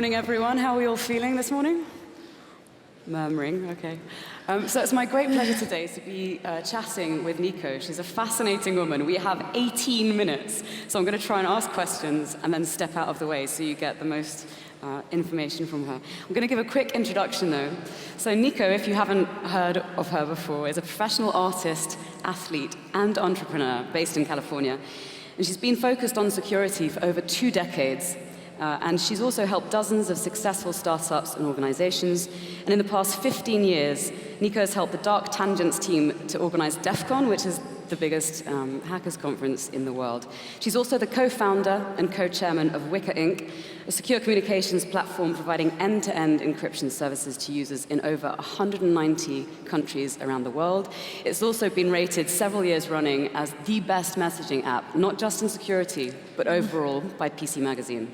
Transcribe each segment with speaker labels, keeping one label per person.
Speaker 1: morning, everyone. How are we all feeling this morning? Murmuring, okay. So it's my great pleasure today to be chatting with Nico. She's a fascinating woman. We have 18 minutes, so I'm going to try and ask questions and then step out of the way so you get the most information from her. I'm going to give a quick introduction, though. So Nico, if you haven't heard of her before, is a professional artist, athlete, and entrepreneur based in California. And she's been focused on security for over 2 decades. And she's also helped dozens of successful startups and organizations. And in the past 15 years, Nico has helped the Dark Tangents team to organize DEF CON, which is the biggest hackers conference in the world. She's also the co-founder and co-chairman of Wickr, Inc., a secure communications platform providing end-to-end encryption services to users in over 190 countries around the world. It's also been rated several years running as the best messaging app, not just in security, but overall by PC Magazine.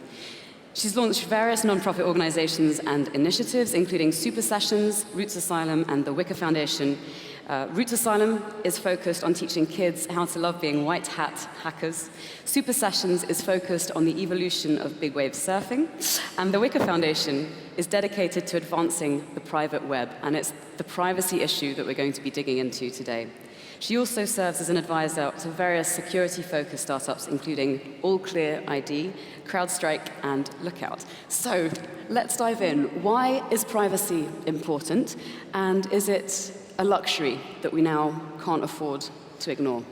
Speaker 1: She's launched various nonprofit organizations and initiatives, including Super Sessions, Roots Asylum, and the Wickr Foundation. Roots Asylum is focused on teaching kids how to love being white hat hackers. Super Sessions is focused on the evolution of big wave surfing. And the Wickr Foundation is dedicated to advancing the private web. And it's the privacy issue that we're going to be digging into today. She also serves as an advisor to various security-focused startups, including All Clear ID, CrowdStrike, and Lookout. So let's dive in. Why is privacy important? And is it a luxury that we now can't afford to ignore?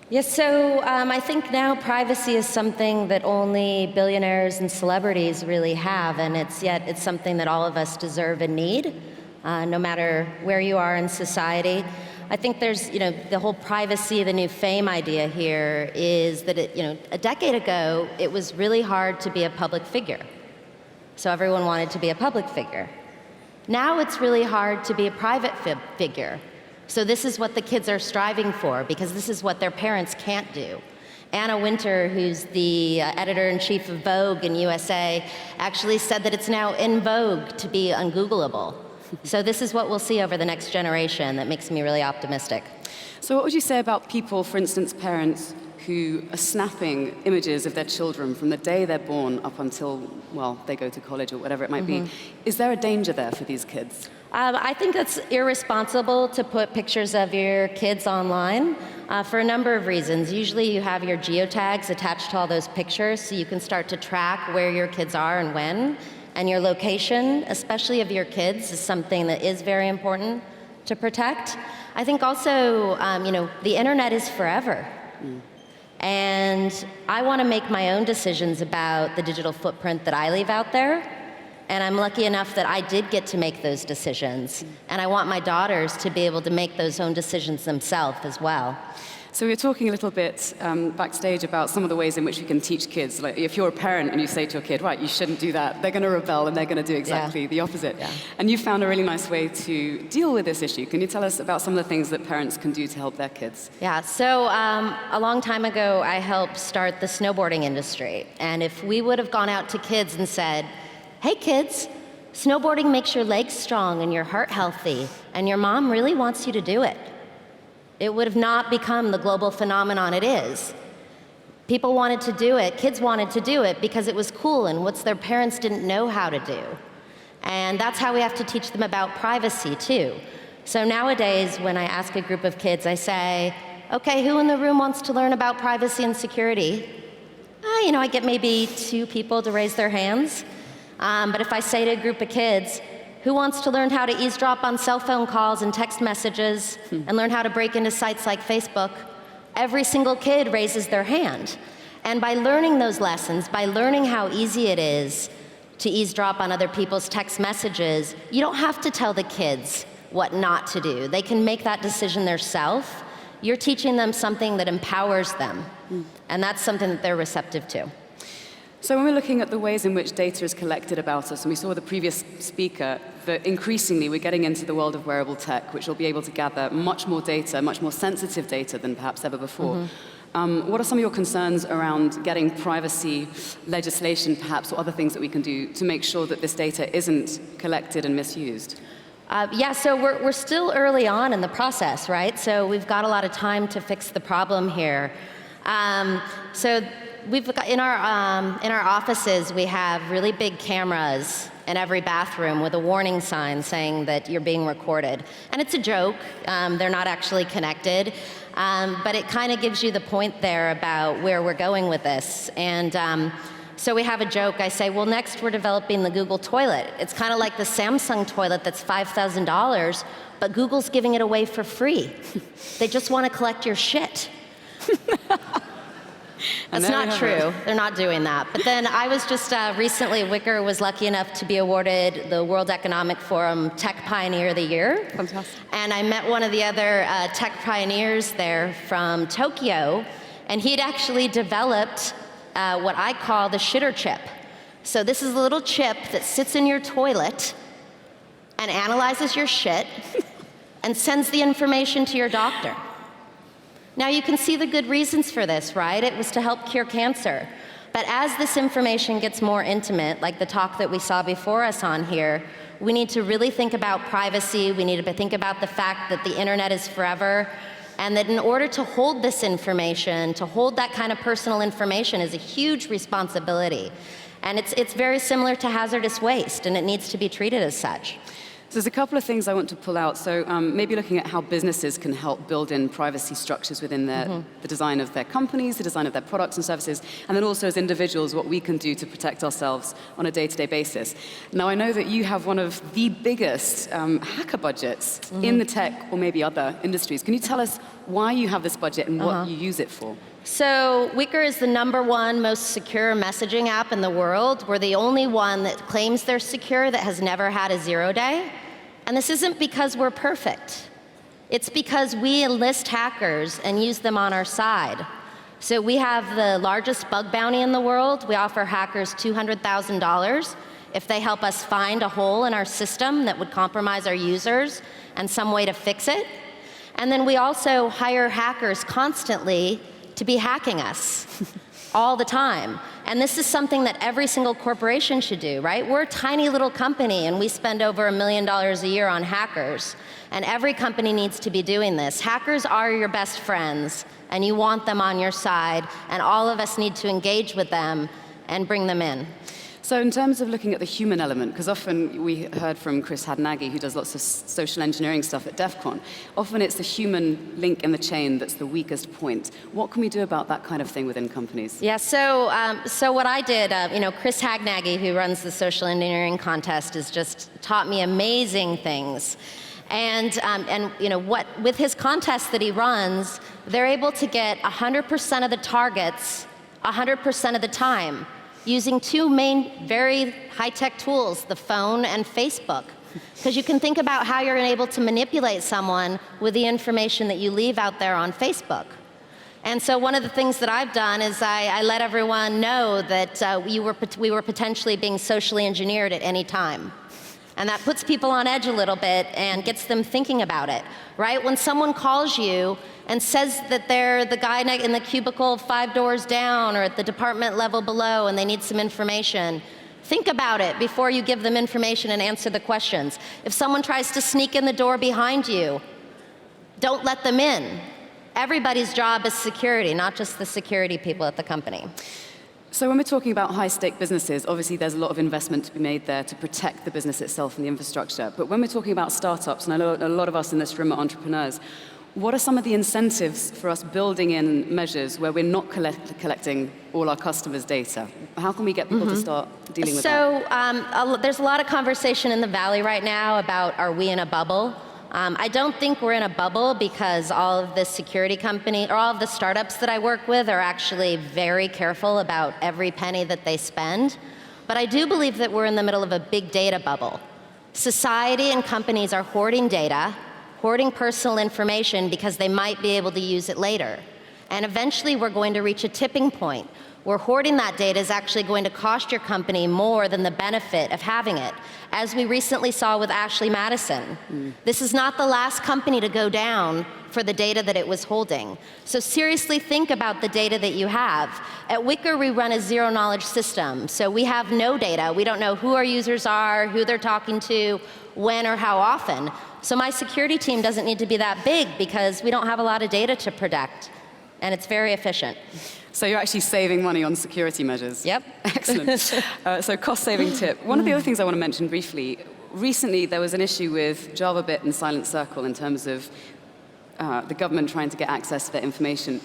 Speaker 2: Yes, so I think now privacy is something that only billionaires and celebrities really have, and it's something that all of us deserve and need, no matter where you are in society. I think there's, the whole privacy, the new fame idea here is that, a decade ago, it was really hard to be a public figure. So everyone wanted to be a public figure. Now it's really hard to be a private figure. So this is what the kids are striving for, because this is what their parents can't do. Anna Wintour, who's the editor-in-chief of Vogue in USA, actually said that it's now in vogue to be ungoogleable. So this is what we'll see over the next generation that makes me really optimistic.
Speaker 1: So what would you say about people, for instance, parents, who are snapping images of their children from the day they're born up until, well, they go to college or whatever it might be? Is there a danger there for these kids?
Speaker 2: I think it's irresponsible to put pictures of your kids online for a number of reasons. Usually you have your geotags attached to all those pictures so you can start to track where your kids are and when. And your location, especially of your kids, is something that is very important to protect. I think also, the internet is forever. And I want to make my own decisions about the digital footprint that I leave out there. And I'm lucky enough that I did get to make those decisions. And I want my daughters to be able to make those own decisions themselves as well.
Speaker 1: So we were talking a little bit backstage about some of the ways in which we can teach kids. Like if you're a parent and you say to your kid, right, you shouldn't do that, they're going to rebel and they're going to do exactly the opposite. Yeah. And you found a really nice way to deal with this issue. Can you tell us about some of the things that parents can do to help their kids?
Speaker 2: Yeah, so a long time ago, I helped start the snowboarding industry. And if we would have gone out to kids and said, hey kids, snowboarding makes your legs strong and your heart healthy, and your mom really wants you to do it, it would have not become the global phenomenon it is. People wanted to do it, kids wanted to do it because it was cool and what their parents didn't know how to do. And that's how we have to teach them about privacy too. So nowadays, when I ask a group of kids, I say, okay, who in the room wants to learn about privacy and security? I get maybe 2 people to raise their hands. But if I say to a group of kids, who wants to learn how to eavesdrop on cell phone calls and text messages and learn how to break into sites like Facebook? Every single kid raises their hand. And by learning those lessons, by learning how easy it is to eavesdrop on other people's text messages, you don't have to tell the kids what not to do. They can make that decision themselves. You're teaching them something that empowers them. And that's something that they're receptive to.
Speaker 1: So when we're looking at the ways in which data is collected about us, and we saw with the previous speaker that increasingly we're getting into the world of wearable tech, which will be able to gather much more data, much more sensitive data than perhaps ever before. What are some of your concerns around getting privacy legislation, perhaps, or other things that we can do to make sure that this data isn't collected and misused?
Speaker 2: So we're still early on in the process, right? So we've got a lot of time to fix the problem here. So we've got in our offices, we have really big cameras in every bathroom with a warning sign saying that you're being recorded. And it's a joke. They're not actually connected. But it kind of gives you the point there about where we're going with this. And so we have a joke. I say, well, next we're developing the Google toilet. It's kind of like the Samsung toilet that's $5,000, but Google's giving it away for free. They just want to collect your shit. That's not true. They're not doing that. But then I was just recently, Wickr was lucky enough to be awarded the World Economic Forum Tech Pioneer of the Year.
Speaker 1: Fantastic.
Speaker 2: And I met one of the other tech pioneers there from Tokyo, and he'd actually developed what I call the shitter chip. So this is a little chip that sits in your toilet and analyzes your shit and sends the information to your doctor. Now you can see the good reasons for this, right? It was to help cure cancer. But as this information gets more intimate, like the talk that we saw before us on here, we need to really think about privacy. We need to think about the fact that the internet is forever, and that in order to hold this information, to hold that kind of personal information is a huge responsibility. And it's very similar to hazardous waste, and it needs to be treated as such.
Speaker 1: So there's a couple of things I want to pull out. So maybe looking at how businesses can help build in privacy structures within the design of their companies, the design of their products and services, and then also as individuals, what we can do to protect ourselves on a day-to-day basis. Now, I know that you have one of the biggest hacker budgets in the tech or maybe other industries. Can you tell us why you have this budget and what you use it for?
Speaker 2: So Wickr is the #1 most secure messaging app in the world. We're the only one that claims they're secure that has never had a 0 day. And this isn't because we're perfect. It's because we enlist hackers and use them on our side. So we have the largest bug bounty in the world. We offer hackers $200,000 if they help us find a hole in our system that would compromise our users and some way to fix it. And then we also hire hackers constantly to be hacking us all the time. And this is something that every single corporation should do, right? We're a tiny little company, and we spend over $1 million a year on hackers. And every company needs to be doing this. Hackers are your best friends, and you want them on your side, and all of us need to engage with them and bring them in.
Speaker 1: So in terms of looking at the human element, because often we heard from Chris Hadnagy, who does lots of social engineering stuff at DEF CON, often it's the human link in the chain that's the weakest point. What can we do about that kind of thing within companies?
Speaker 2: Yeah, so what I did, Chris Hadnagy, who runs the social engineering contest, has just taught me amazing things. And with his contest that he runs, they're able to get 100% of the targets 100% of the time, using two main, very high-tech tools, the phone and Facebook. Because you can think about how you're able to manipulate someone with the information that you leave out there on Facebook. And so one of the things that I've done is I let everyone know that we were potentially being socially engineered at any time. And that puts people on edge a little bit and gets them thinking about it, right? When someone calls you and says that they're the guy in the cubicle 5 doors down or at the department level below and they need some information, think about it before you give them information and answer the questions. If someone tries to sneak in the door behind you, don't let them in. Everybody's job is security, not just the security people at the company.
Speaker 1: So when we're talking about high-stake businesses, obviously there's a lot of investment to be made there to protect the business itself and the infrastructure. But when we're talking about startups, and I know a lot of us in this room are entrepreneurs, what are some of the incentives for us building in measures where we're not collecting all our customers' data? How can we get people to start dealing with that?
Speaker 2: So there's a lot of conversation in the Valley right now about, are we in a bubble? I don't think we're in a bubble because all of the security company or all of the startups that I work with are actually very careful about every penny that they spend. But I do believe that we're in the middle of a big data bubble. Society and companies are hoarding data, hoarding personal information because they might be able to use it later. And eventually we're going to reach a tipping point where hoarding that data is actually going to cost your company more than the benefit of having it, as we recently saw with Ashley Madison. This is not the last company to go down for the data that it was holding. So seriously think about the data that you have. At Wickr, we run a zero-knowledge system. So we have no data. We don't know who our users are, who they're talking to, when or how often. So my security team doesn't need to be that big because we don't have a lot of data to protect. And it's very efficient.
Speaker 1: So you're actually saving money on security measures.
Speaker 2: Yep.
Speaker 1: Excellent. So cost-saving tip. One of the other things I want to mention briefly, recently there was an issue with JavaBit and Silent Circle in terms of the government trying to get access to their information.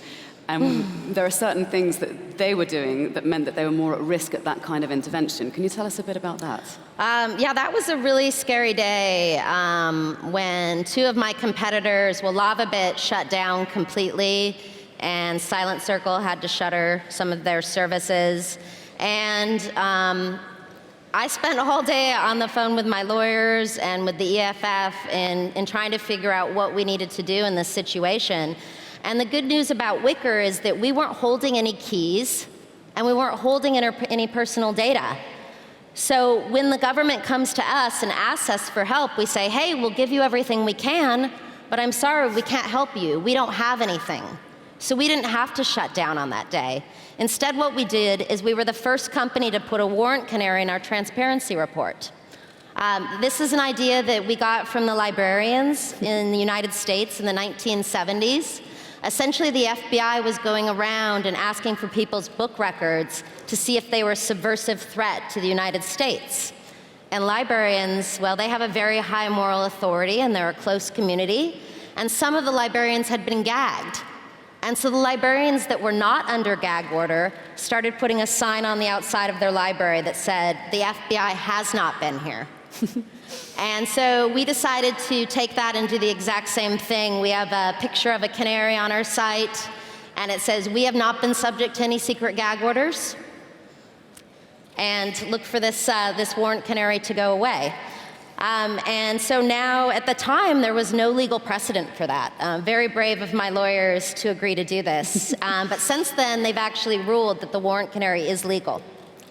Speaker 1: And there are certain things that they were doing that meant that they were more at risk at that kind of intervention. Can you tell us a bit about that?
Speaker 2: Yeah, that was a really scary day when two of my competitors, well, LavaBit shut down completely, and Silent Circle had to shutter some of their services. And I spent all day on the phone with my lawyers and with the EFF in trying to figure out what we needed to do in this situation. And the good news about Wickr is that we weren't holding any keys, and we weren't holding any personal data. So when the government comes to us and asks us for help, we say, hey, we'll give you everything we can, but I'm sorry, we can't help you. We don't have anything. So we didn't have to shut down on that day. Instead, what we did is we were the first company to put a warrant canary in our transparency report. This is an idea that we got from the librarians in the United States in the 1970s. Essentially, the FBI was going around and asking for people's book records to see if they were a subversive threat to the United States. And librarians, well, they have a very high moral authority, and they're a close community. And some of the librarians had been gagged. And so the librarians that were not under gag order started putting a sign on the outside of their library that said, the FBI has not been here. And so we decided to take that and do the exact same thing. We have a picture of a canary on our site, and it says, we have not been subject to any secret gag orders. And look for this warrant canary to go away. And so now, at the time, there was no legal precedent for that. Very brave of my lawyers to agree to do this. But since then, they've actually ruled that the warrant canary is legal.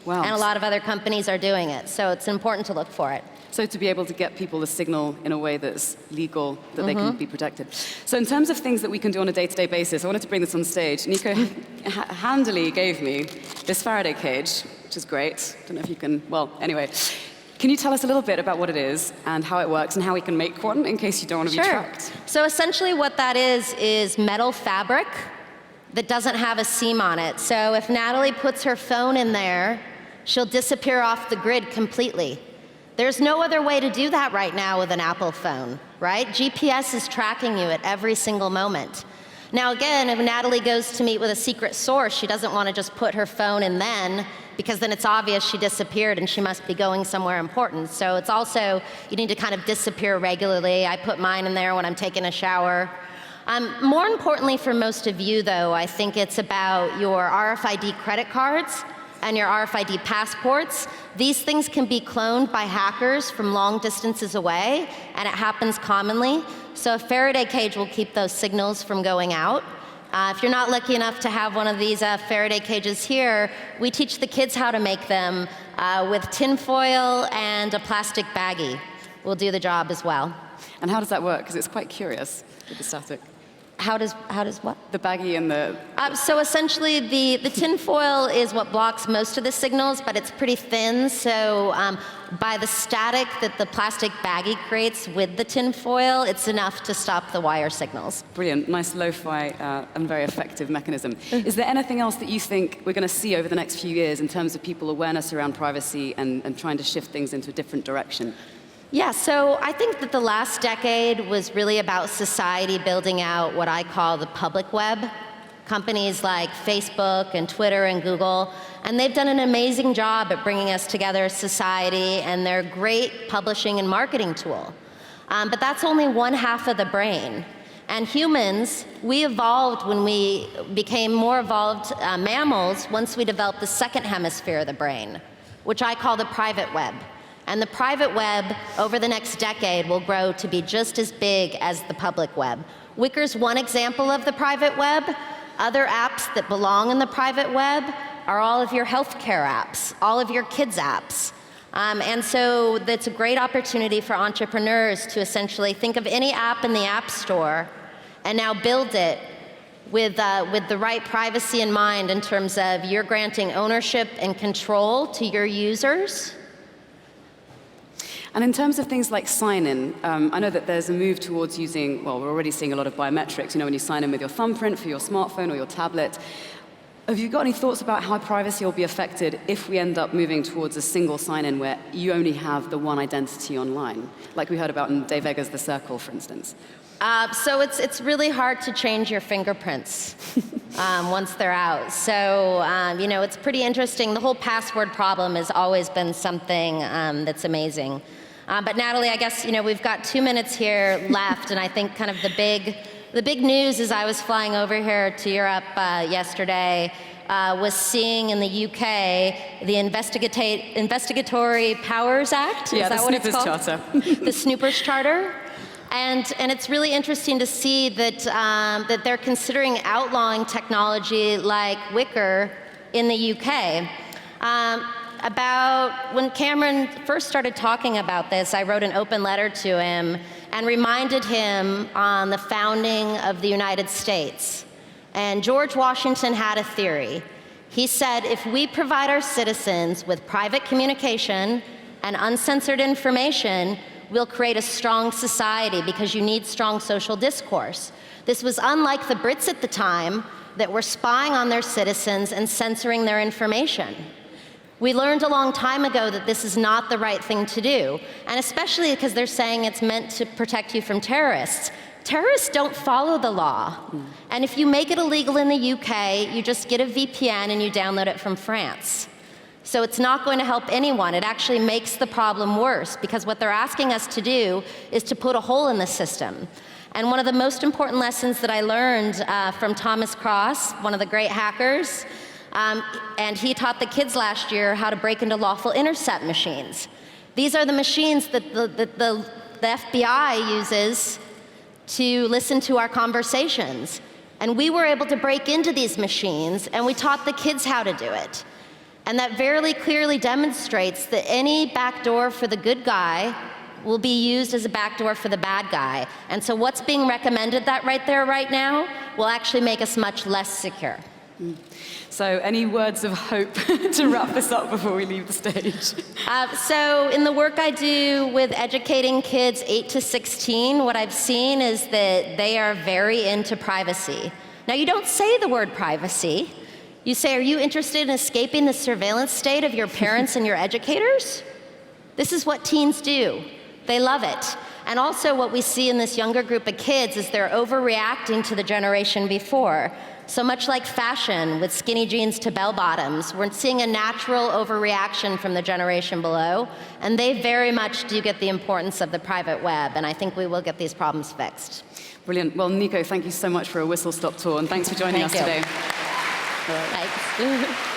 Speaker 1: Wow.
Speaker 2: And a lot of other companies are doing it. So it's important to look for it.
Speaker 1: So to be able to get people to signal in a way that's legal, that they can be protected. So in terms of things that we can do on a day-to-day basis, I wanted to bring this on stage. Nico handily gave me this Faraday cage, which is great. Don't know if you can, well, anyway. Can you tell us a little bit about what it is and how it works and how we can make one in case you don't want to be tracked?
Speaker 2: So essentially what that is metal fabric that doesn't have a seam on it. So if Natalie puts her phone in there, she'll disappear off the grid completely. There's no other way to do that right now with an Apple phone, right? GPS is tracking you at every single moment. Now again, if Natalie goes to meet with a secret source, she doesn't want to just put her phone in then, because then it's obvious she disappeared and she must be going somewhere important. So it's also, you need to kind of disappear regularly. I put mine in there when I'm taking a shower. More importantly for most of you though, I think it's about your RFID credit cards and your RFID passports. These things can be cloned by hackers from long distances away, and it happens commonly. So a Faraday cage will keep those signals from going out. If you're not lucky enough to have one of these Faraday cages here, we teach the kids how to make them with tinfoil and a plastic baggie. We'll do the job as well.
Speaker 1: And how does that work? Because it's quite curious with the static.
Speaker 2: How does what?
Speaker 1: The baggie and the...
Speaker 2: So essentially, the tinfoil is what blocks most of the signals, but it's pretty thin. So by the static that the plastic baggie creates with the tinfoil, it's enough to stop the wire signals.
Speaker 1: Brilliant. Nice lo-fi and very effective mechanism. Is there anything else that you think we're going to see over the next few years in terms of people awareness around privacy and trying to shift things into a different direction?
Speaker 2: Yeah, so I think that the last decade was really about society building out what I call the public web. Companies like Facebook and Twitter and Google, and they've done an amazing job at bringing us together as society, and they're a great publishing and marketing tool. But that's only one half of the brain. And humans, we evolved when we became more evolved mammals once we developed the second hemisphere of the brain, which I call the private web. And the private web, over the next decade, will grow to be just as big as the public web. Wickr's one example of the private web. Other apps that belong in the private web are all of your healthcare apps, all of your kids' apps. And so that's a great opportunity for entrepreneurs to essentially think of any app in the App Store and now build it with the right privacy in mind in terms of you're granting ownership and control to your users.
Speaker 1: And in terms of things like sign-in, I know that there's a move towards using, well, we're already seeing a lot of biometrics, when you sign in with your thumbprint for your smartphone or your tablet. Have you got any thoughts about how privacy will be affected if we end up moving towards a single sign-in where you only have the one identity online, like we heard about in Dave Eggers' The Circle, for instance?
Speaker 2: So it's really hard to change your fingerprints once they're out. So, it's pretty interesting. The whole password problem has always been something that's amazing. But Natalie, I guess, we've got 2 minutes here left, and I think kind of the big news as I was flying over here to Europe yesterday was seeing in the UK the Investigatory Powers Act.
Speaker 1: Yeah,
Speaker 2: is that what it's called?
Speaker 1: Charter.
Speaker 2: The Snoopers Charter. And it's really interesting to see that, that they're considering outlawing technology like Wickr in the UK. About when Cameron first started talking about this, I wrote an open letter to him and reminded him on the founding of the United States. And George Washington had a theory. He said, if we provide our citizens with private communication and uncensored information, we'll create a strong society because you need strong social discourse. This was unlike the Brits at the time that were spying on their citizens and censoring their information. We learned a long time ago that this is not the right thing to do, and especially because they're saying it's meant to protect you from terrorists. Terrorists don't follow the law. And if you make it illegal in the UK, you just get a VPN and you download it from France. So it's not going to help anyone. It actually makes the problem worse because what they're asking us to do is to put a hole in the system. And one of the most important lessons that I learned from Thomas Cross, one of the great hackers, and he taught the kids last year how to break into lawful intercept machines. These are the machines that the FBI uses to listen to our conversations. And we were able to break into these machines, and we taught the kids how to do it. And that very clearly demonstrates that any backdoor for the good guy will be used as a backdoor for the bad guy. And so what's being recommended that right there, right now, will actually make us much less secure.
Speaker 1: So any words of hope to wrap this up before we leave the stage?
Speaker 2: So in the work I do with educating kids 8 to 16, what I've seen is that they are very into privacy. Now, you don't say the word privacy. You say, are you interested in escaping the surveillance state of your parents and your educators? This is what teens do. They love it. And also what we see in this younger group of kids is they're overreacting to the generation before. So much like fashion, with skinny jeans to bell bottoms, we're seeing a natural overreaction from the generation below, and they very much do get the importance of the private web, and I think we will get these problems fixed.
Speaker 1: Brilliant. Well, Nico, thank you so much for a whistle-stop tour, and thanks for joining us today.
Speaker 2: Thanks.